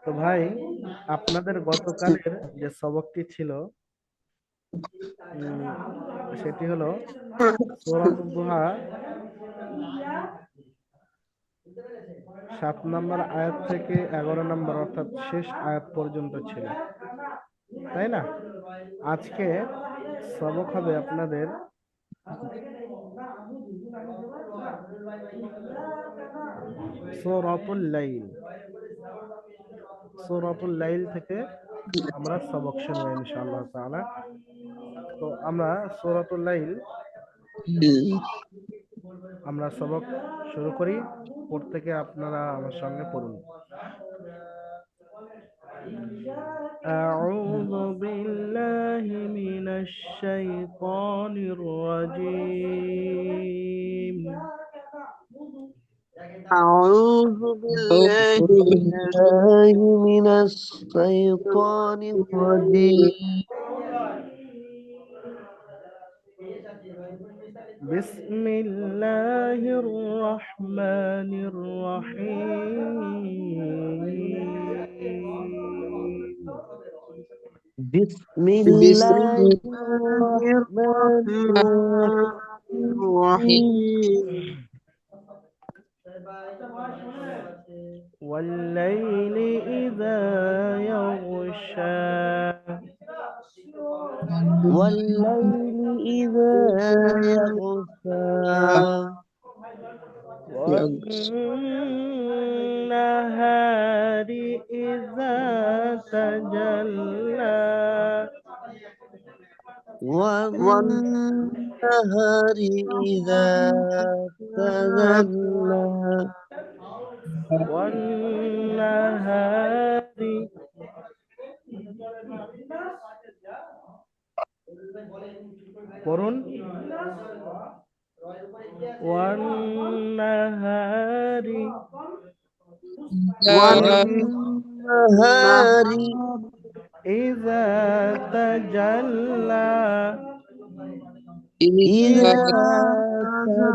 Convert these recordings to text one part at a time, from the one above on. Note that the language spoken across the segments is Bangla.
তো ভাই, আপনাদের গতকালের যে সবকটি ছিল, সেটি হলো সূরাতুদ দুহা 7 নম্বর আয়াত থেকে 11 নম্বর অর্থাৎ শেষ আয়াত পর্যন্ত ছিল, তাই না? আজকে সবক হবে আপনাদের সূরাতুল লাইল। সূরাতুল লাইল থেকে আমরা সবক শুনবো ইনশাআল্লাহ তাআলা। তো আমরা সূরাতুল লাইল আমরা সবক শুরু করি। প্রত্যেকে আপনারা আমার সঙ্গে পড়ুন। أعوذ بالله من الشيطان الرجيم. أعوذ بالله من الشيطان الرجيم. بسم الله الرحمن الرحيم. بسم بسم الله الله الرحمن الرحمن الرحيم. الرحيم. والليل إذا يغشى والليل إذا يغشى والنهار إذا تجلى والنهار إذا تجلى والنهار পড়ুন والنهار والنهار إذا تجلى إذا إذا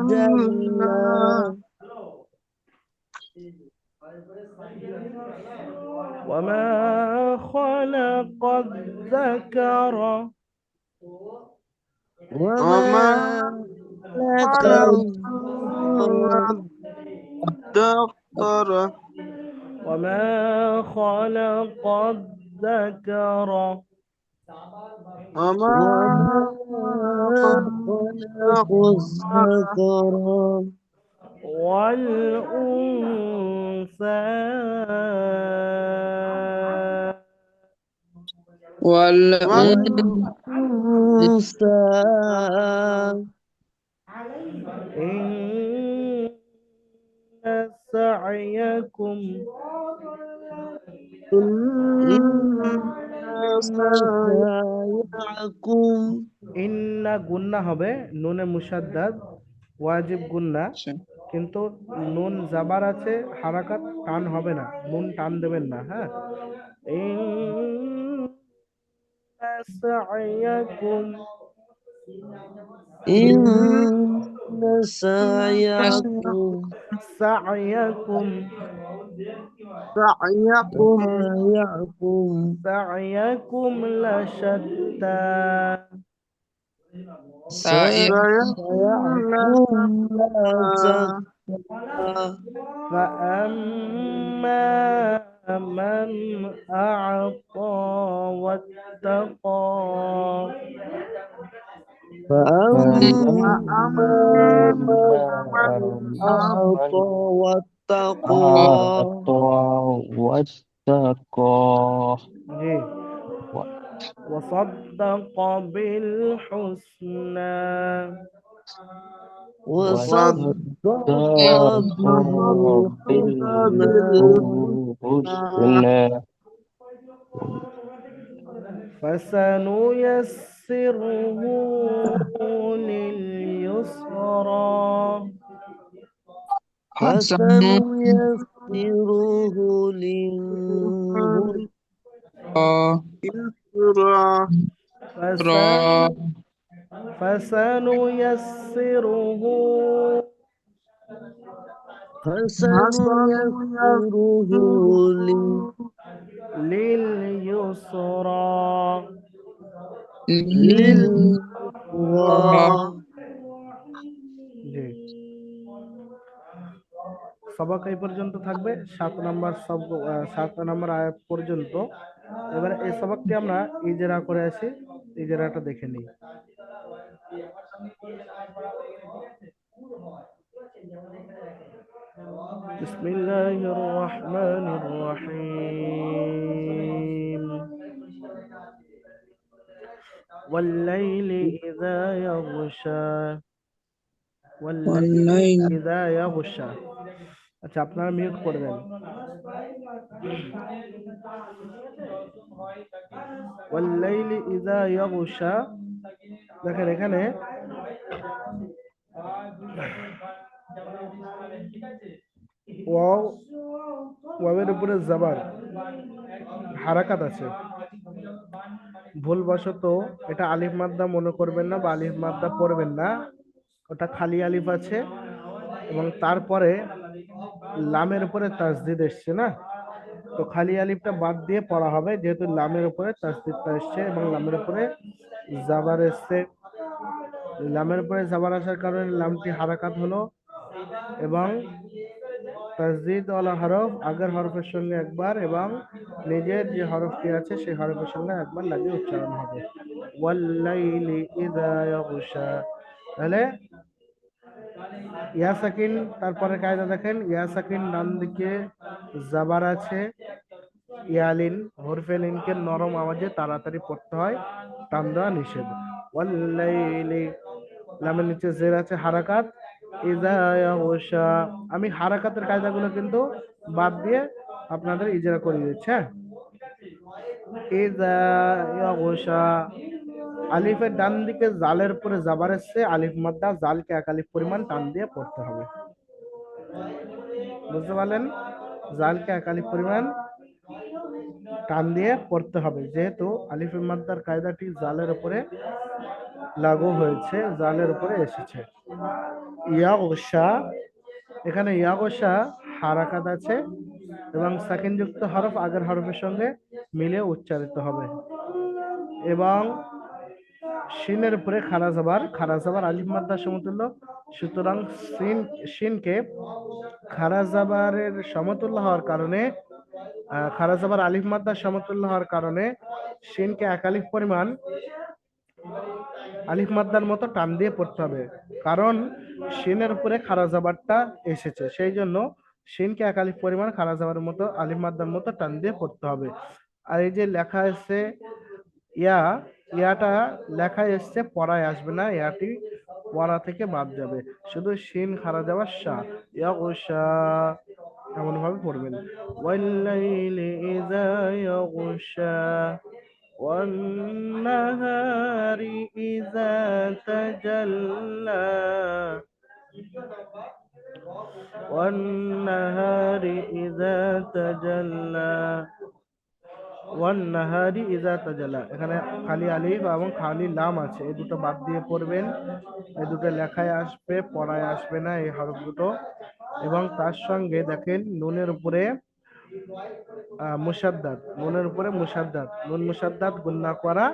تجلى تجلى وما خلق الذكر وما وما لك خلق الذكر الذكر وما خلق الذكر وما وما خلق خلق الذكر والأنثى والأنثى إن سعيكم إن سعيكم ইন্না গুন্না হবে, নুনে মুসাদ্দাদ, ওয়াজিব গুন্না, কিন্তু নুন জাবার আছে, হারাকাত টান হবে না, নুন টান দেবেন না। হ্যাঁ, ইন্না সা'য়াকুম إن سعيكم সা'য়াকুম سعيكم سعيكم সা'য়াকুম লাশাত্তা سيكون سيعلم لا شتى فأما من أعطى واتقى فأما فأما من أعطى واتقى واتقى جي وصدق بالحسنى وصدق بالحسنى بالحسنى فسنيسره لليسرى فسنيسره للهدى يسرا فسنيسره فسنيسره لليسرى لليسرى জি, সবাক এই পর্যন্ত থাকবে 7 নম্বর আয়াত পর্যন্ত। এবার এই সবাকটি আমরা ইজরা করে আসি, ইজরাটা দেখে নিই। বিসমিল্লাহির রহমানির রহিম। والليل إذا يغشى والليل والليل إذا يغشى। আচ্ছা, আপনারা মিউট করে দেন। والليل إذا يغشى, দেখেন এখানে ওয়াও, ওয়াওয়ের উপরে জাবার হারাকাত আছে। ভুলবশত এটা আলিফ মাদ্দা মনে করবেন না বা আলিফ মাদ্দা পড়বেন না, ওটা খালি আলিফ আছে এবং তারপরে লামের উপরে তাসদিদ এসছে না, তো খালি আলিফটা বাদ দিয়ে পড়া হবে, যেহেতু লামের উপরে তাসদিদটা এসছে এবং লামের উপরে জাবার এসছে। লামের উপরে জাবার আসার কারণে লামটি হারাকাত হলো এবং তাসদিদ ওয়ালা হরফ আগের হরফের সঙ্গে একবার এবং নিজের যে হরফটি আছে সেই হরফের সঙ্গে একবার লাগিয়ে উচ্চারণ হবে। ওয়াল্লাইলি ইযা ইয়াগশা। তাহলে ইয়া সাকিন, তারপরে কায়দা দেখেন, ইয়া সাকিন ডান দিকে জাবার আছে, ইয়ালিন হরফে লিনকে নরম আওয়াজে তাড়াতাড়ি পড়তে হয়, টান দেওয়া নিষেধ। ওয়াল্লাইলি, লামের নিচে জের আছে হারাকাত, ইযা ইয়াগশা। আমি হারাকাতের কায়দাগুলো কিন্তু বাদ দিয়ে আপনাদের ইজরা করে দিচ্ছি, হ্যাঁ। ইযা ইয়াগশা, আলিফের ডান দিকে জালের উপরে জাবার এসছে, আলিফ মাদ্দা, জালকে এক আলিফ পরিমাণ টান দিয়ে পড়তে হবে। বুঝতে পারলেন? জালকে এক আলিফ পরিমাণ টান দিয়ে পড়তে হবে, যেহেতু আলিফের মাদ্দার কায়দাটি জালের উপরে লাগু হয়েছে, জালের উপরে এসেছে। ইয়াগশা, এখানে ইয়াগশা হারাকাত আছে এবং সাকিন যুক্ত হরফ আগের হরফের সঙ্গে মিলে উচ্চারিত হবে এবং শিনের উপরে খারা জাবার, খারা জাবার আলিফ মাদ্দার সমতুল্য, সুতরাং শিনকে খারা জাবারের সমতুল্য হওয়ার কারণে, খারা জাবার আলিফ মাদ্দার সমতুল্য হওয়ার কারণে শিনকে এক আলিফ পরিমাণ আলিফ মাদ্দার মতো টান দিয়ে পড়তে হবে, কারণ শিনের উপরে খারা জাবারটা এসেছে, সেই জন্য শিনকে এক আলিফ পরিমাণ খারা জাবারের মতো আলিফ মাদ্দার মতো টান দিয়ে পড়তে হবে। আর এই যে লেখা আছে ইয়া, ইয়াটা লেখায় এসছে, পড়ায় আসবে না, ইয়াটি পড়া থেকে বাদ যাবে, শুধু শিন খারা যাওয়ার শা, ইয়াগুশা এমন ভাবে পড়বেন। ওয়াল্লাইলি ইযা ইয়াগুশা ওয়ান-নাহারি ইযা তাজাল্লা ওয়ান-নাহারি ইযা তাজাল্লা ওয়ান-নাহারি ইযা তাজাল্লা। এখানে খালি আলিফ এবং খালি লাম আছে, এই দুটো বাদ দিয়ে পড়বেন, এই দুটো লেখায় আসবে, পড়ায় আসবে না এই হরফ দুটো। এবং তার সঙ্গে দেখেন নুনের উপরে মুসাদ্দাদ, নুনের উপরে মুসাদ্দাদ, নুন মুসাদ্দাদ গুন্না করা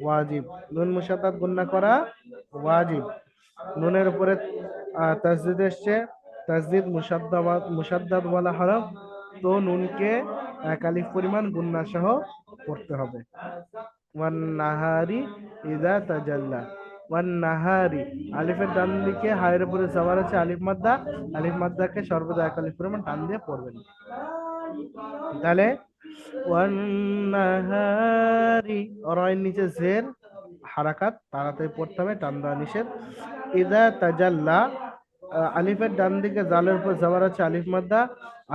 ওয়াজিব, নুন মুসাদ্দাদ গুন্না করা ওয়াজিব। নুনের উপরে তাসদিদ এসছে, তাসদিদ মুসাদ্দাদ ওয়ালা হরফ, তো নুনকে এক আলিফ পরিমাণ গুন্না সহ পড়তে হবে। ওয়ান নাহারি ইযা তাজাল্লা, ওয়ান নাহারি, আলিফের ডান দিকে হায়ের উপরে জাবার আছে আলিফ মাদ্দা, আলিফ মাদ্দাকে সর্বদা এক আলিফ পরিমাণ টান দিয়ে পড়বেন। তাহলে ওয়ান নাহারি, রয়ের নিচে জের হারাকাত, তাড়াতাড়ি পড়তে হবে, টান দেওয়া নিষেধ। ইযা তাজাল্লা, আলিফের ডান দিকে জালের উপর জাবার আছে আলিফ মাদ্দা,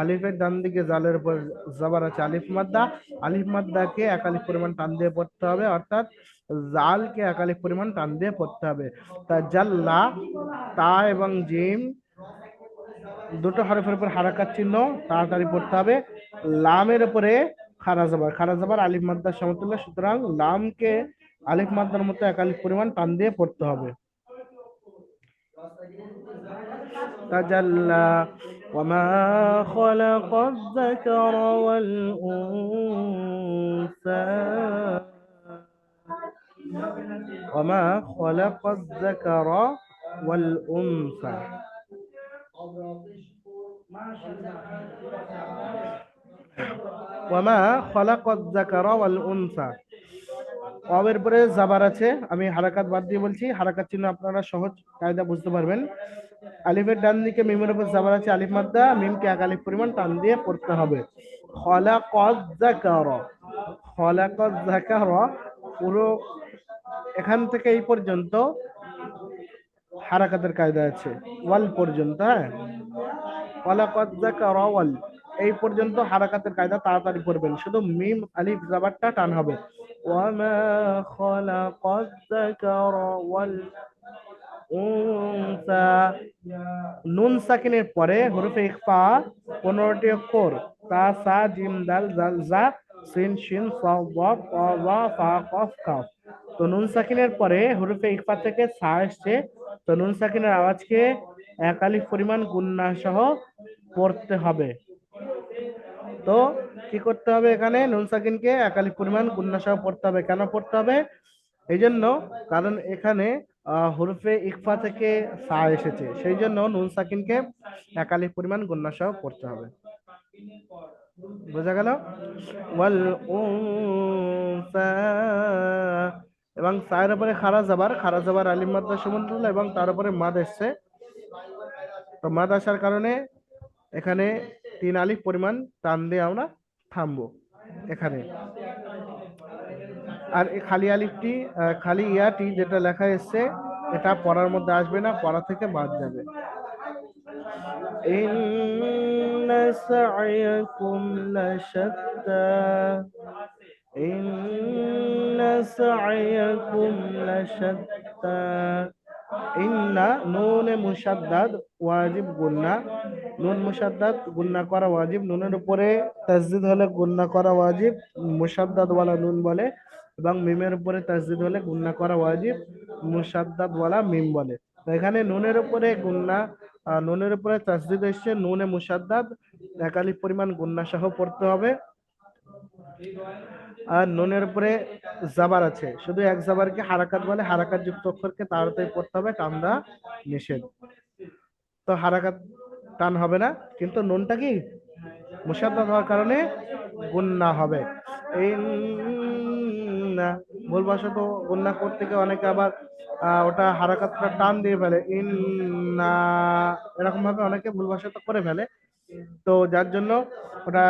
আলিফের ডান দিকে জালের উপর জাবার আছে আলিফ মাদ্দা, আলিফ মাদ্দাকে এক আলিফ পরিমাণ টান দিয়ে পড়তে হবে, অর্থাৎ জালকে এক আলিফ পরিমাণ টান দিয়ে পড়তে হবে। তাজাল্লা, তা এবং জিম দুটো হরফের উপর হারাকাত চিহ্ন, তাড়াতাড়ি পড়তে হবে। লামের উপরে খারা জাবার, খারা জাবার আলিফ মাদ্দার সমতুল্য, সুতরাং লামকে আলিফ মাদ্দার মতো এক আলিফ পরিমাণ টান দিয়ে পড়তে হবে। তাজাল্লা, وما خلق الذكر والأنثى وما خلق الذكر والأنثى ওয়ামা খলাকাত যাকারা ওয়াল উনসা। ওয়াবের পরে জাবার আছে, আমি হারাকাত বাদ দিয়ে বলছি, হারাকাত চিহ্ন আপনারা সহজ কায়দা বুঝতে পারবেন। আলিফের ডান দিকে মিমের উপর জাবার আছে, আলিফ মাদ্দা, মিমকে এক আলিফ পরিমাণ টান দিয়ে পড়তে হবে। খলাকাত যাকারা, খলাকাত যাকারা, পুরো এখান থেকে এই পর্যন্ত হারাকাতের কায়দা আছে, ওয়াল পর্যন্ত। হ্যাঁ, খলাকাত যাকারা ওয়াল, এই পর্যন্ত হারাকাতের কায়দা তাড়াতাড়ি পড়বেন, শুধু মিম আলিফ জাবারটা টান হবে। ওয়ামা খলাকাত যাকারা ওয়াল উনসা, নুন সাকিনের পরে হরফে ইখফা 15টি অক্ষর, তা সা জিম দাল জাল জা সিন শিন সা ওয়া তা ওয়া ফা কফ কাফ। তো নুন সাকিনের পরে হরফে ইখফা থেকে সা আসছে, তো নুন সাকিনের আওয়াজকে এক আলিফ পরিমাণ গুন্না সহ পড়তে হবে। তো কি করতে হবে, এখানে নুন সাকিনকে এক আলিফ পরিমাণ গুন্না সহ পড়তে হবে। কেন পড়তে হবে? এই জন্য, কারণ এখানে হরফে ইকফা থেকে সা এসেছে, সেই জন্য নুন সাকিনকে এক আলিফ পরিমাণ গুন্না সহ পড়তে হবে। বোঝা গেল? ওয়াল উনসা, এবং সায়ের উপরে খারা জাবার, খারা জাবার আলিম মাদ্দা সমতুল্য, এবং তার উপরে মাদ এসছে। তো মাদ আসার কারণে এখানে 3 আলিফ পরিমাণ টান দিয়ে আমরা থামবো এখানে। আর এই খালি আলিফটি, খালি ইয়াটি যেটা লেখা এসছে, এটা পড়ার মধ্যে আসবে না, পড়া থেকে বাদ যাবে। ইন্না সা'য়াকুম লাশাত্তা, ইন্না সা'য়াকুম লাশাত্তা। ইন্না নুনে মুশাদ্দাদ ওয়াজিব গুন্না, নুন মুশাদ্দাদ গুন্না করা ওয়াজিব, নুনের উপরে তাসদিদ হলে গুন্না করা ওয়াজিব, মুশাদ্দাদ ওয়ালা নুন বলে, এবং মিমের উপরে তাসদিদ হলে গুন্না করা ওয়াজিব, মুশাদ্দাদ ওয়ালা মিম বলে। তো এখানে নুনের উপরে গুন্না, নুনের উপরে তাসদিদ এসছে, নুনে মুশাদ্দাদ এক আলিফ পরিমাণ গুন্না সহ পড়তে হবে। আর নুনের উপরে জাবার আছে, শুধু এক জাবারকে হারাকাত বলে, হারাকাত যুক্ত অক্ষরকে তাড়াতাড়ি পড়তে হবে, টান দেওয়া নিষেধ। তো হারাকাত টান হবে না, কিন্তু নুনটা কি মুশাদ্দাদ হওয়ার কারণে গুন্না হবে। এই ভুলবশত গুন্না করতে গিয়ে অনেকে আবার ওটা হারাকাতটা টান দিয়ে ফেলে, ইন্না, এরকম ভাবে অনেকে ভুলবশত করে ফেলে। তো যার জন্য ওটা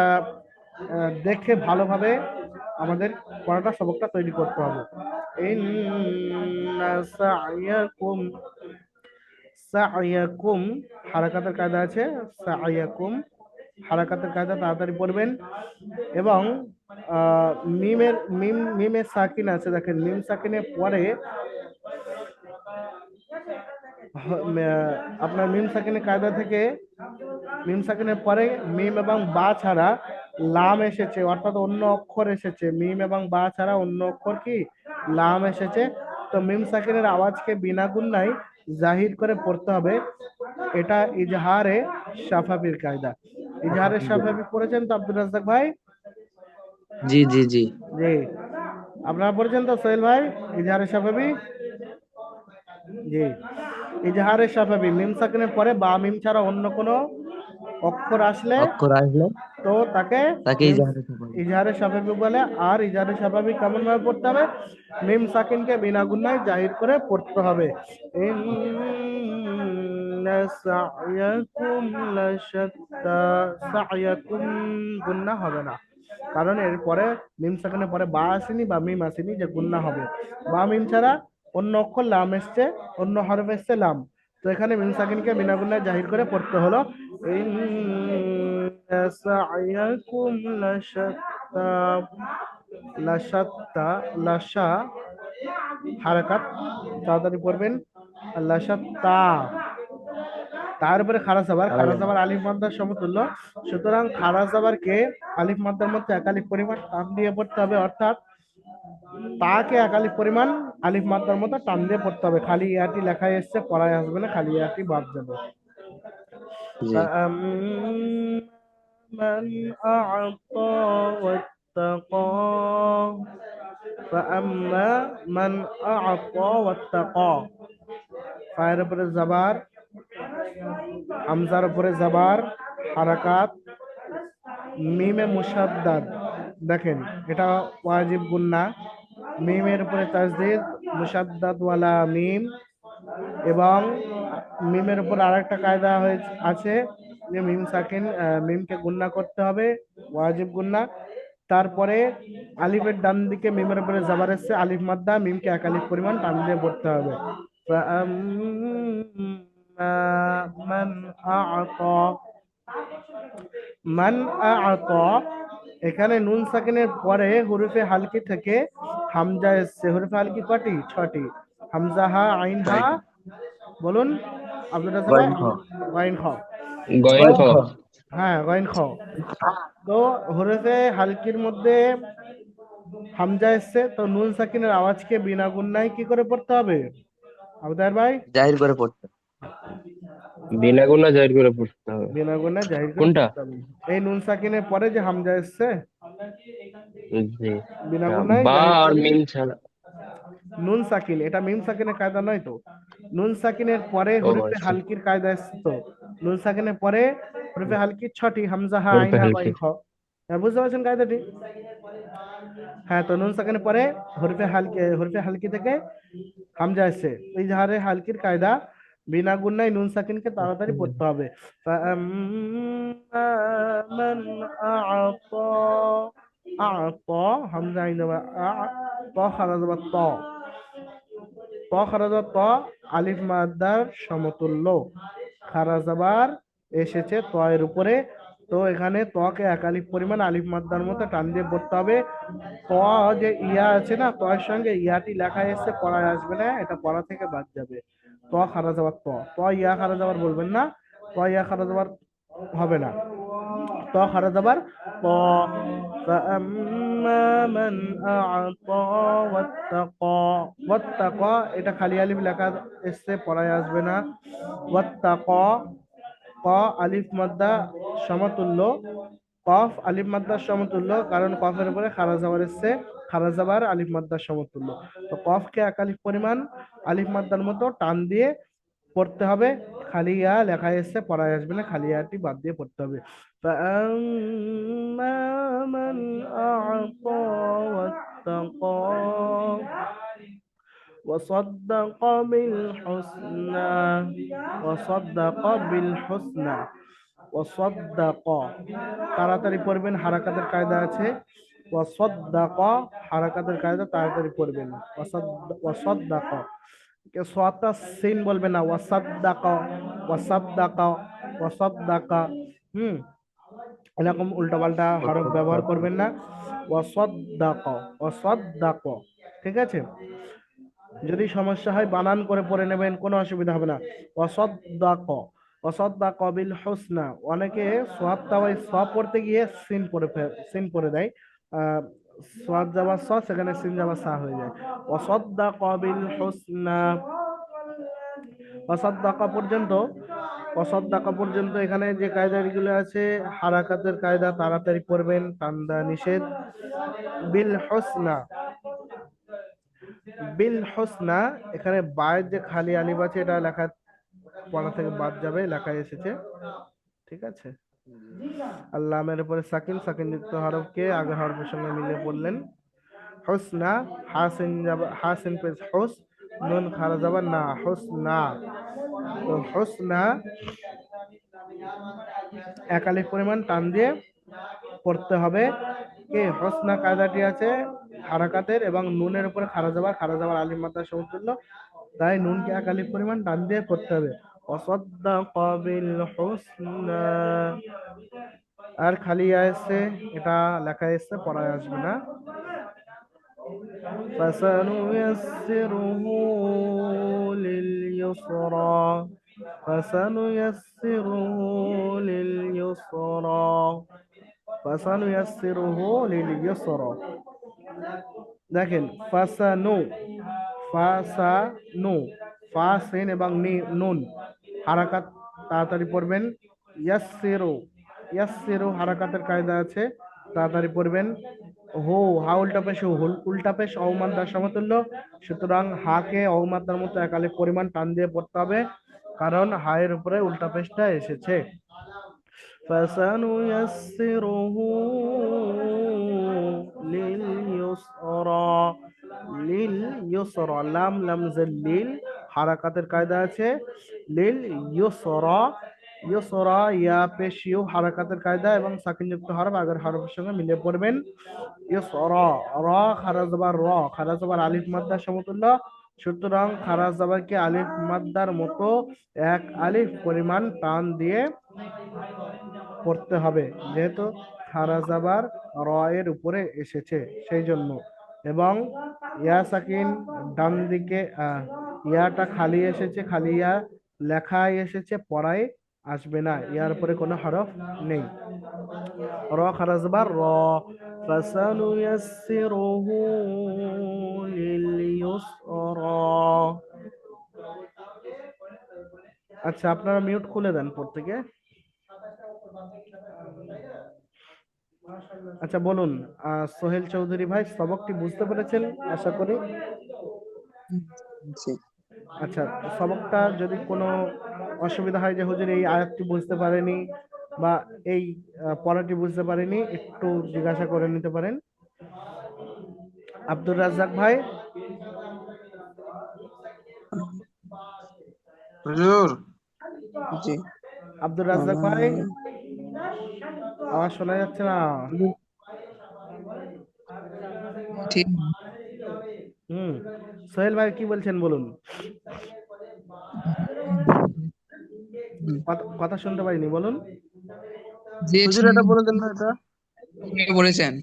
দেখে ভালোভাবে আমাদের পড়াটা সবকটা তৈরি করতে হবে। ইন্না সা'য়াকুম, সা'য়াকুম হারাকাতের কায়দা আছে, সা'য়াকুম হারাকাতের কায়দা তাড়াতাড়ি পড়বেন। এবং মিমের মিমের সাকিন আছে, দেখেন মিম সাকিনের পরে আপনার মিম সাকিনের কায়দা থেকে মিম সাকিনের পরে মিম এবং বা ছাড়া লাম এসেছে, অর্থাৎ অন্য অক্ষর এসেছে, মিম এবং বা ছাড়া অন্য অক্ষর কি লাম এসেছে। তো মিম সাকিনের আওয়াজকে বিনা গুন্নায় জাহির করে পড়তে হবে, এটা ইজহারে শাফাবির কায়দা। ইজহারে শাফাবি পড়েছেন তো আব্দুল রাজ্জাক ভাই? জি জি জি। জি, আপনারা পড়েছেন তো সোহেল ভাই ইজহারে শাফাবি? জি, ইজহারে শাফাবি মিম সাকিনের পরে বা মিম ছাড়া অন্য কোনো অক্ষর আসলে অক্ষর আসলে তো তাকে তাকে ইজহারে শাফাবি বলে। আর ইজহারে শাফাবি কেমন ভাবে পড়তে হবে? মিম সাকিনকে বিনা গুন্নায় জাহির করে পড়তে হবে। ইন্না সা'য়াকুম লাশাত্তা, সা'য়াকুম গুন্না হবে না, কারণ এর পরে মিম সাকিনের পরে বা আসেনি বা মিম আসেনি যে গুন্না হবে। বা মিম ছাড়া অন্য অক্ষর লাম এসছে, অন্য হরফ এসছে লাম, তো এখানে মিম সাকিনকে বিনা গুন্নায় জাহির করে পড়তে হলো। ইন্না সা'য়াকুম লাশাত্তা, লাশাত্তা, লাশা হারাকাত তাড়াতাড়ি পড়বেন, লাশাত্তা, তারপরে খারাজ আবার, খারাজ আবার আলিফ মাদ্দার সমতুল্য, সুতরাং খারাজ আবারকে আলিফ মাদ্দার মধ্যে এক আলিফ পরিমাণ টান দিয়ে পড়তে হবে, অর্থাৎ তাকে এক আলিফ পরিমাণ আলিফ মাদ্দার মতো টান দিয়ে পড়তে হবে। খালি ইয়াটি লেখায় এসছে, পড়ায় আসবে না, খালি ইয়াটি বাদ যাবে। জি فأما من أعطى واتقى فأما من أعطى واتقى ফায়ের উপরে জাবার, হামজার উপরে জাবার, হারাকাত, মিমে মুসাদ্দাদ। দেখেন এটা ওয়াজিব গুন্না, মিমের উপরে তাজদীদ, মুসাদ্দাদ ওয়ালা মিম, এবং মিমের উপর আরেকটা কায়দা হয়েছে আছে যে মিম সাকিন, মিমকে গুন্না করতে হবে, ওয়াজিব গুন্না। তারপরে আলিফের ডান দিকে মিমের উপরে জাবার এসছে, আলিফ মাদ্দা, মিমকে এক আলিফ পরিমাণ টান দিয়ে পড়তে হবে। فأما من أعطى মান আ'তা, এখানে নুন সাকিনের পরে হরফে হালকি থেকে হামজা এসছে। হরফে হালকি কটি? 6টি। হামজা, হা, আইন, হা, বলুন আব্দুল রাজ্জাক ভাই। গইন খ গাইন খ। গয়েন গইন খ। খ হ্যাঁ, গাইন খ। তো হরফে হালকির মধ্যে হামজা এসছে, তো নুন সাকিনের আওয়াজকে বিনা গুণনায় কি করে পড়তে হবে আবুদার ভাই? জাহির করে পড়তে। বিনা গুণা জাহির করে পড়তে হবে। বিনা গুণনায় জাহির করে কোনটা? পড়তে হবে। এই নুন সাকিনের পরে যে হামজা এসছে, জি। বিনা গুণনায় বা জাহির আর করে। মিম ছাড়া। নুন সাকিন, এটা মিম সাকিনের কায়দা নয় তো। নুন সাকিনের পরে ও হরফে আচ্ছা, হালকির কায়দা এসছে তো। নুন সাকিনের পরে হরফে হালকি 6টি, হামজা, হা, আইন, হরফে হা, হালকি। গইন, খ। হ্যাঁ, বুঝতে পারছেন কায়দাটি? হ্যাঁ, তো নুন সাকিনের পরে হরফে হালকি থেকে হামজা এসছে, এই জাহারে হালকির কায়দা বিনা গুণনায় নুন সাকিনকে তাড়াতাড়ি পড়তে হবে। فأما من أعطى أعطى হামজা আইন যাবা ত খারা যাবা ত খারা যাবা ত, আলিফ মাদ্দার সমতুল্য, খারা যাবার এসেছে ত এর উপরে। তো এখানে কে এক আলিফ পরিমাণ আলিফ মাদ্দার মতো টান দিয়ে পড়তে হবে। ত যে ইয়া আছে না, ত এর সঙ্গে ইয়াটি লেখা এসছে, পড়ায় আসবে না, এটা পড়া থেকে বাদ যাবে। খারা যাবার ইয়া খারা যাবার বলবেন না, ইয়া খারা যাবার হবে না, খারা যাবার ত। فأما من أعطى واتقى واتقى এটা খালি আলিফ লেখা এসছে, পড়ায় আসবে না। ওয়াত্তাকা, ক আলিফ মাদ্দা সমতুল্য, কফ আলিফ মাদ্দার সমতুল্য, কারণ কফের উপরে খারা যাবার এসছে, খারা যাবার আলিফ মাদ্দার সমতুল্য। তো কফকে এক আলিফ পরিমাণ আলিফ মাদ্দার মতো টান দিয়ে পড়তে হবে। খালি ইয়া লেখা এসছে, পড়ায় আসবে না, খালি ইয়াটি বাদ দিয়ে পড়তে হবে। فأما من أعطى واتقى وصدق بالحسنى وصدق بالحسنى وصدق তাড়াতাড়ি পড়বেন, হারাকাতের কায়দা আছে। ওয়াসাদ্দাক, হারাকাতের কায়দা, তাড়াতাড়ি পড়বেন। ওয়াসাদ্দাক, কে সোয়াতা সিন বলবেন না, ওয়াসাদ্দাক, ওয়াসাদ্দাক, ওয়াসাদ্দাক। হুম, এরকম উল্টাপাল্টা হরফ ব্যবহার করবেন না। ওয়াসাদ্দাক, ওয়াসাদ্দাক, ঠিক আছে? যদি সমস্যা হয় বানান করে পড়ে নেবেন, কোনো অসুবিধা হবে না। ওয়াসাদ্দাক, ওয়াসাদ্দাক বিল হুসনা। অনেকে সোয়াদ তাওয়াই স পড়তে গিয়ে সিন পড়ে দেয়। সোয়াদ যাবার স, সেখানে সিন যাবার সা হয়ে যায়। ওয়াসাদ্দাক বিল হুসনা, ওয়াসাদ্দাকা পর্যন্ত, অসাদ্দাকা পর্যন্ত এখানে যে কায়দাগুলো আছে, হারাকাতের কায়দা, তাড়াতাড়ি পড়বেন, টান্দা নিষেধ। বিল হোসনা, বিল হোসনা, এখানে বায়ের যে খালি আলিফ আছে, এটা লেখা পড়া থেকে বাদ যাবে, লেখায় এসেছে, ঠিক আছে? আল্লাহ আমের উপরে সাকিন, সাকিন যুক্ত হরফকে আগে হরফের সঙ্গে মিলিয়ে পড়লেন। হোসনা, হাসিন যাবা, হাসিন পেশ হোস, নুন খারা যাবা না, হোসনা। তো হোসনা এক আলিফ পরিমাণ টান দিয়ে পড়তে হবে। কে হোসনা কায়দাটি আছে হারাকাতের এবং নুনের উপরে খারা যাবার আলিফ মাদ্দার সমতুল্য, তাই নুনকে এক আলিফ পরিমাণ টান দিয়ে পড়তে হবে। ওয়াসাদ্দাক বিল হুসনা, আর খালি আছে, এটা লেখা এসছে, পড়ায় আসবে না। فسنيسره لليسرى فسنيسره لليسرى فسنيسره لليسرى। দেখেন ফাসানু, ফা সিন এবং নুন হারাকাত, তাড়াতাড়ি পড়বেন। ইয়াসসিরু, ইয়াসসিরু হারাকাতের কায়দা আছে, তাড়াতাড়ি পড়বেন। হু, হা উল্টা পেশ হু, উল্টা পেশ অমাদ্দার সমতুল্য, সুতরাং হাকে অমাদ্দার মতো এক আলিফ পরিমাণ টান দিয়ে পড়তে হবে, কারণ হায়ের উপরে উল্টা পেশটা এসেছে। فسنيسره لليسرى, লিল-ইউসরা, লাম লামজের লিল, হারাকাতের কায়দা আছে লিল-ইউসরা, ইউসরা ইয়া পেশ ইউ হারাকাতের কায়দা এবং সাকিনযুক্ত হরফ আগের হরফের সঙ্গে মিলিয়ে পড়বেন। ইউসরা, র খারা জবর র, খারা জবর আলিফ মাদ্দার সমতুল্য, সুতরাং খারা জবরকে আলিফ মাদ্দার মতো এক আলিফ পরিমাণ টান দিয়ে পড়তে হবে, যেহেতু খারা জাবার র এর উপরে এসেছে সেই জন্য। এবং ইয়া সাকিন ডান দিকে, ইয়াটা খালি এসেছে, খালি ইয়া লেখায় এসেছে, পড়ায় আসবে না, ইয়ার উপরে কোনো হরফ নেই। র খারা জাবার র, ফাসানুয়াসসিরুহু লিল-ইউসরা। আচ্ছা, আপনারা মিউট খুলে দেন প্রত্যেকে। আচ্ছা বলুন, সোহেল চৌধুরী ভাই, সবকটি বুঝতে পেরেছেন আশা করি। জি। আচ্ছা, সবকটা যদি কোনো অসুবিধা হয় যে হুজুর এই আয়াতটি বুঝতে পারেনি বা এই পড়াটি বুঝতে পারেনি, একটু জিজ্ঞাসা করে নিতে পারেন। আব্দুর রাজ্জাক ভাই, হুজুর। জি। আব্দুর রাজ্জাক ভাই, আওয়াজ শোনা যাচ্ছে না। ঠিক। হুম, সোহেল ভাই কি বলছেন বলুন। কথা শুনতে পাইনি, বলুন। যে হুজুর এটা বলে দেন না এটা। ঠিক বলেছেন।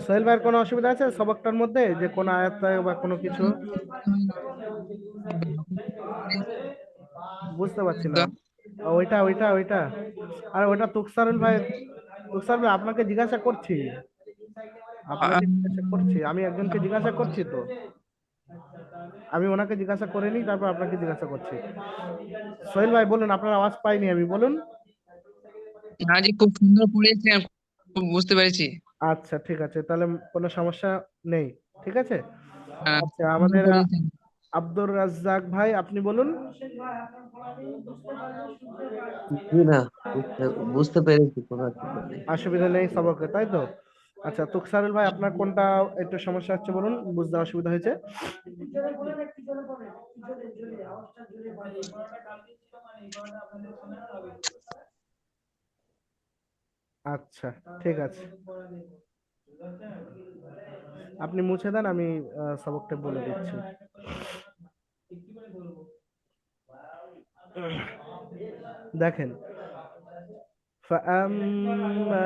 সোহেল ভাইয়ের কোনো অসুবিধা আছে সবকটার মধ্যে, যে কোনো আয়াত বা কোনো কিছু বুঝতে পারছি না। ওইটা ওইটা ওইটা, আর ওইটা তুকসারুল ভাই, তুকসার ভাই আপনাকে জিজ্ঞাসা করছি, আপনাকে জিজ্ঞাসা করছি, আমি একজনকে জিজ্ঞাসা করছি তো, আমি ওনাকে জিজ্ঞাসা করে নিই তারপর আপনাকে জিজ্ঞাসা করছি। সোহেল ভাই বলুন, আপনার আওয়াজ পাইনি আমি, বলুন। না জি, খুব সুন্দর পড়েছেন, খুব বুঝতে পেরেছি। আচ্ছা ঠিক আছে, তাহলে কোনো সমস্যা নেই, ঠিক আছে। হ্যাঁ, আচ্ছা, সুন্দর আমাদের পড়েছেন। আব্দুর রাজ্জাক ভাই আপনি বলুন। জি না, বুঝতে বুঝতে পেরেছি, কোনো অসুবিধা নেই। অসুবিধা নেই সবকে, তাই তো। আচ্ছা, তুকসারুল ভাই আপনার কোনটা একটু সমস্যা হচ্ছে বলুন, বুঝতে অসুবিধা হয়েছে। আচ্ছা ঠিক আছে, আপনি মুছে দেন, আমি সবকটা বলে দিচ্ছি। দেখেন, ফাআম্মা,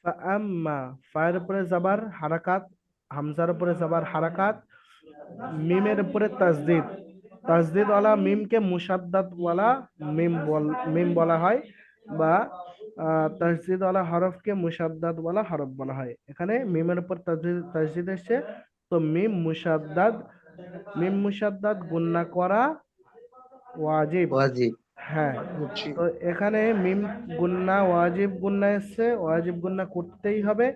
ফাআম্মা, ফায়ের উপরে জাবার হারাকাত, হামজার উপরে জাবার হারাকাত, মিমের উপরে তাসদিদ, তাসদিদ ওয়ালা মিমকে মুসাদ্দাদ ওয়ালা মিম বলা হয়, বা তাসদিদ ওয়ালা হরফকে মুসাদ্দাদ ওয়ালা হরফ বলা হয়। এখানে মিমের উপর তাসদিদ তাসদিদ এসেছে, তো মিম মুসাদ্দাদ গুন্না করা ওয়াজিব। ওয়াজিব। হ্যাঁ, জি। তো এখানে মিম গুন্না ওয়াজিব গুন্না এসছে, ওয়াজিব গুন্না করতেই হবে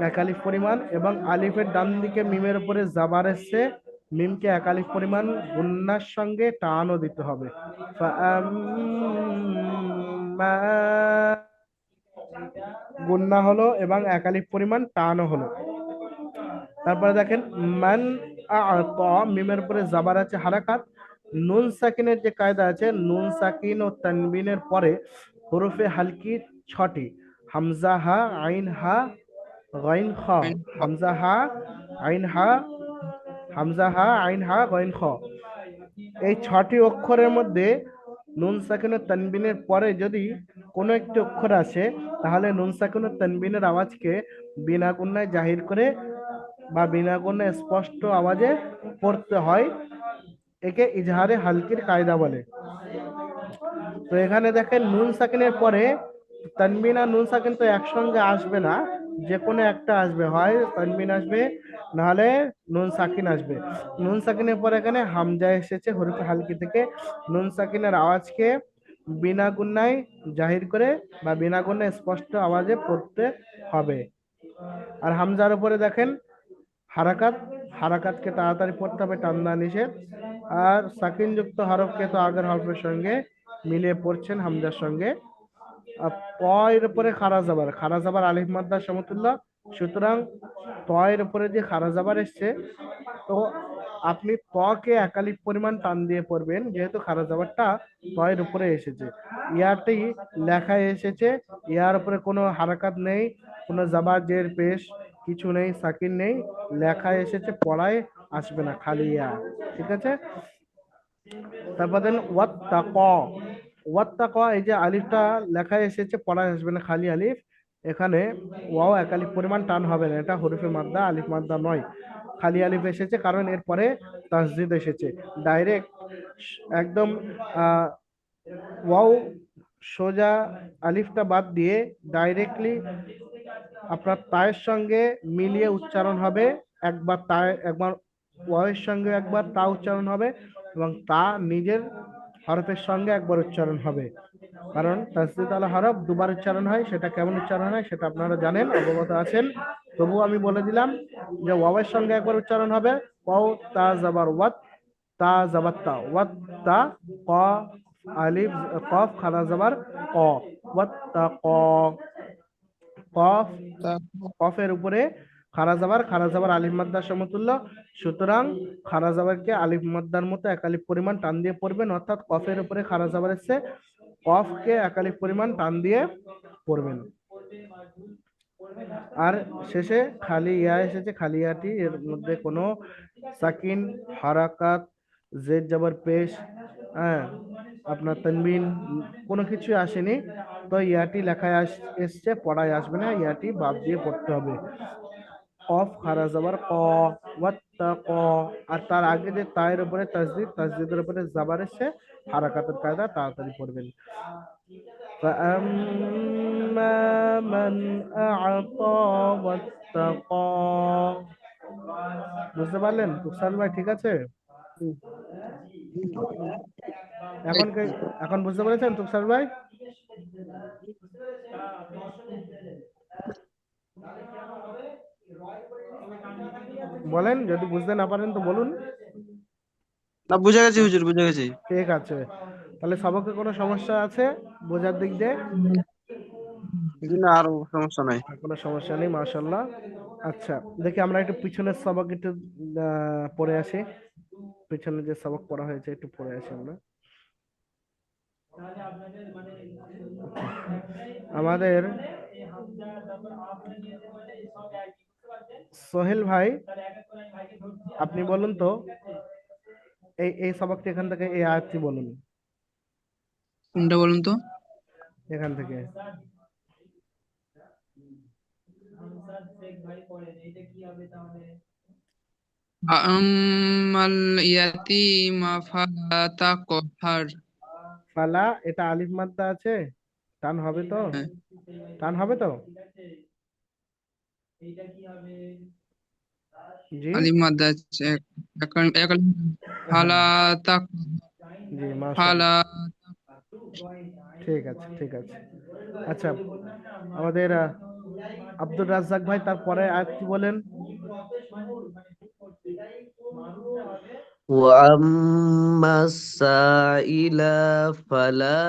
এক আলিফ পরিমাণ, এবং আলিফের ডান দিকে মিমের উপরে জাবার এসছে, মিমকে এক আলিফ পরিমাণ গুন্নার সঙ্গে টানও দিতে হবে। ফাআম্মা, গুন্না হলো এবং এক আলিফ পরিমাণ টানও হলো। তারপরে দেখেন, মান আ'তা, মিমের উপরে জাবার আছে হারাকাত, নুন সাকিনের যে কায়দা আছে, নুন সাকিন ও তানবিনের পরে হরফে হালকি ছটি, হামজা হা, আইন হা, গইন খ, হামজা হা, আইন হা, হামজা হা, আইন হা, গইন খ। এই ছটি অক্ষরের মধ্যে নুন সাকিন ও তানবিনের পরে যদি কোনো একটি অক্ষর আসে, তাহলে নুন সাকিন ও তানবিনের আওয়াজকে বিনা গুণায় জাহির করে বা বিনা গুণায় স্পষ্ট আওয়াজে পড়তে হয়, একে ইজহারে হালকির কায়দা বলে। তো এখানে দেখেন নুন সাকিনের পরে তানবিন আর নুন সাকিন তো একসঙ্গে আসবে না, যে কোনো একটা আসবে, হয় তানবিন আসবে, নাহলে নুন সাকিন আসবে। নুন সাকিনের পর এখানে হামজা এসেছে হরফে হালকি থেকে। নুন সাকিনের আওয়াজকে বিনা গুণায় জাহির করে বা বিনা গুণায় স্পষ্ট আওয়াজে পড়তে হবে। আর হামজার উপরে দেখেন হারাকাত, হারাকাতকে তাড়াতাড়ি পড়তে হবে, টান দেওয়া নিষেধ। আর সাকিন যুক্ত হরফকে তো আগের হরফের সঙ্গে মিলিয়ে পড়ছেন হামজার সঙ্গে। আর প এর উপরে খারা জাবার, খারা জাবার আলিফ মাদ্দার সমতুল্য। সুতরাং ত এর উপরে যে খারা জাবার এসছে, তো আপনি ত কে একালিক পরিমাণ টান দিয়ে পড়বেন, যেহেতু খারা জাবারটা ত এর উপরে এসেছে। ইয়াটি লেখায় এসেছে, ইয়ার উপরে কোনো হারাকাত নেই, কোনো জাবার জের পেশ কিছু নেই, সাকিন নেই, লেখায় এসেছে, পড়ায় আসবে না, খালি ইয়া। ঠিক আছে। তারপর দেন ওয়াত্তাক, ওয়াত্তাক, এই যে আলিফটা লেখায় এসেছে, পড়ায় আসবে না, খালি আলিফ। এখানে ওয়াও একালিক পরিমাণ টান হবে না, এটা হরফে মাদ্দা, আলিফ মাদ্দা নয়। খালি আলিফ এসেছে কারণ এর পরে তাসদিদ এসেছে। ডাইরেক্ট একদম আহ ওয়াও সোজা আলিফটা বাদ দিয়ে ডাইরেক্টলি আপনার তায়ের সঙ্গে মিলিয়ে উচ্চারণ হবে। একবার তায়, একবার ওয়ের সঙ্গে একবার তা উচ্চারণ হবে, এবং তা নিজের হরফের সঙ্গে একবার উচ্চারণ হবে। কারণ তাসদিদ আলা হরফ দুবার উচ্চারণ হয়, সেটা কেমন উচ্চারণ হয় সেটা আপনারা জানেন, অবগত আছেন। তবু আমি বলে দিলাম যে ওয়াওয়ের সঙ্গে একবার উচ্চারণ হবে, ওয়াও তা জাবার ওয়াত, তা জাবার তা, ওয়াত তা, ক আলিফ কফ খারা জাবার ক, ওয়াত তা ক, কফ, কফের উপরে খারা জাবার, খারা জাবার আলিফ মাদ্দার সমতুল্য। সুতরাং খারা জাবারকে আলিফ মাদ্দার মতো একালিফ পরিমাণ টান দিয়ে পড়বেন, অর্থাৎ কফের উপরে খারা জাবার এসছে, কফকে একালিফ পরিমাণ টান দিয়ে পড়বেন। আর শেষে খালি ইয়া এসেছে, খালি ইয়াটি, এর মধ্যে কোনো সাকিন, হারাকাত, জেদ জবর পেশ, হ্যাঁ, আপনার তানবিন কোনো কিছু আসেনি। তো ইয়াটি লেখায় এসছে, পড়ায় আসবে না, ইয়াটি বাদ দিয়ে পড়তে হবে। কফ খারা যাবার ক, ওয়াত্তা ক। আর তার আগে যে তায়ের উপরে তাসদিদ, তাসদিদের উপরে জাবার এসছে, হারাকাতের কায়দা তাড়াতাড়ি পড়বেন। فأما من أعطى واتقى। বুঝতে পারলেন তুষার ভাই? ঠিক আছে। এখন এখন বুঝতে পেরেছেন তুষার ভাই? বলেন, যদি বুঝতে না পারেন তো বলুন। না, বুঝে গেছি হুজুর, বুঝে গেছি। ঠিক আছে, তাহলে সবকে কোনো সমস্যা আছে বোঝার দিক দিয়ে? জি না, আর সমস্যা নাই। আর কোনো সমস্যা নেই, মাশাল্লাহ। আচ্ছা, দেখি আমরা একটু পিছনের সবক একটু পড়ে আসি। পিছনে যে সবক পড়া হয়েছে একটু পড়ে আসি আমরা। আমাদের সোহেল ভাই, আপনি বলুন তো, এই সবকটি এখান থেকে, এই আয়াতটি বলুন কোনটা বলুন তো? এখান থেকে। আম্মাল ইয়াতীমা ফালা তাকহার। ফালা, এটা আলিফ মাদ্দা আছে, টান হবে তো? হ্যাঁ, টান হবে তো? জি আলিফ মাদ্দা আছে, এক আলিফ। ফালা হ্যাঁ, তাক, জি ফালা। মাশাআল্লাহ। ঠিক আছে, ঠিক আছে। আচ্ছা, আমাদের আব্দুর রাজ্জাক ভাই তারপরে আয়াত কি বলেন? وأما السائل فلا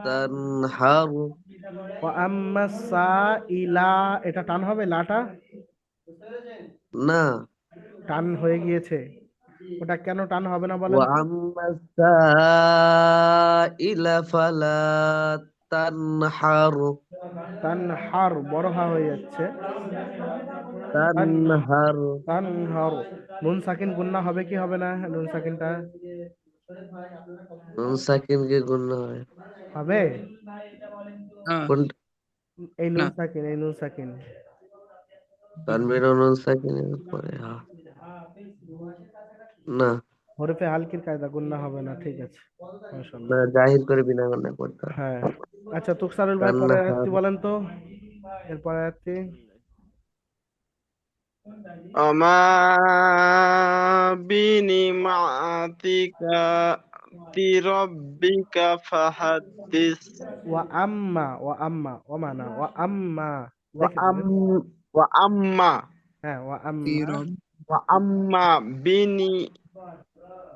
تنهر। আম্মা সাইলা, এটা টান হবে, লাটা না। টান হয়ে গিয়েছে, ওটা কেন টান হবে না বলেন তো? وأما السائل فلا تنهر। টান হার, বড় হা হয়ে যাচ্ছে, টান, تنهر। টান হার। নুন সাকিন গুন্না হবে কি হবে না নুন সাকিনটা? নুন সাকিন কে গুণা হয়। হবে। না, কোনটা? এই না। নুন সাকিন, এই নুন সাকিন। তানভীর ও নুন সাকিনের পরে না। হরফে হালকির কায়দা, গুন্না হবে না, ঠিক আছে, না, মাশাআল্লাহ। জাহির করে বিনা গুণা করতে হয়। হ্যাঁ। আচ্ছা, তুকসারুল ভাই পরে তানহার। একটু বলেন তো। এরপর আয়াতটি وما بنعمتك ربك فحدث ওয়া মানা ওয়া আম্মা দেখে وأم দিবেন। وأما হ্যাঁ ওয়া في আম্মা। رب وأما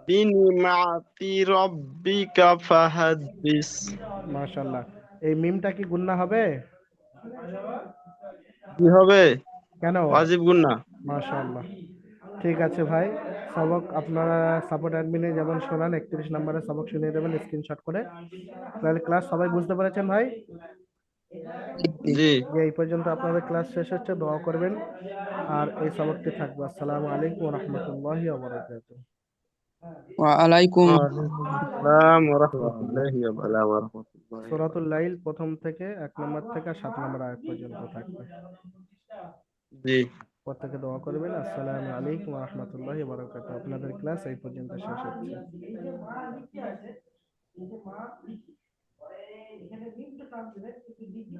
بنعمة ربك فحدث মাশাআল্লাহ। এই মিমটা কি গুন্না হবে? কি হবে? কেন? ওয়াজিব গুন্না। মাশাআল্লাহ। ঠিক আছে ভাই, সবক আপনারা সাপোর্ট অ্যাডমিনে যেমন শোনান 31 নম্বরে সবক শুনিয়ে দেবেন স্ক্রিনশট করে। তাহলে ক্লাস সবাই বুঝতে পেরেছেন ভাই? জি। যে এই পর্যন্ত আপনাদের ক্লাস শেষ হচ্ছে, দোয়া করবেন। আর এই সবকটি থাকবে। আসসালামু আলাইকুম ওয়া রাহমাতুল্লাহি ওয়া বারাকাতুহু। وعليكم ওয়ালাইকুম আসসালাম ওয়া রাহমাতুল্লাহি ওয়া বারাকাতুহু। সূরাতুল লাইল প্রথম থেকে 1 নম্বর থেকে 7 নম্বর আয়াত পর্যন্ত থাকবে। জি। প্রত্যেকে দোয়া করবেন। আসসালামু আলাইকুম ওয়া রাহমাতুল্লাহি ওয়া বারাকাতুহু। আপনাদের ক্লাস এই পর্যন্ত শেষ হচ্ছে।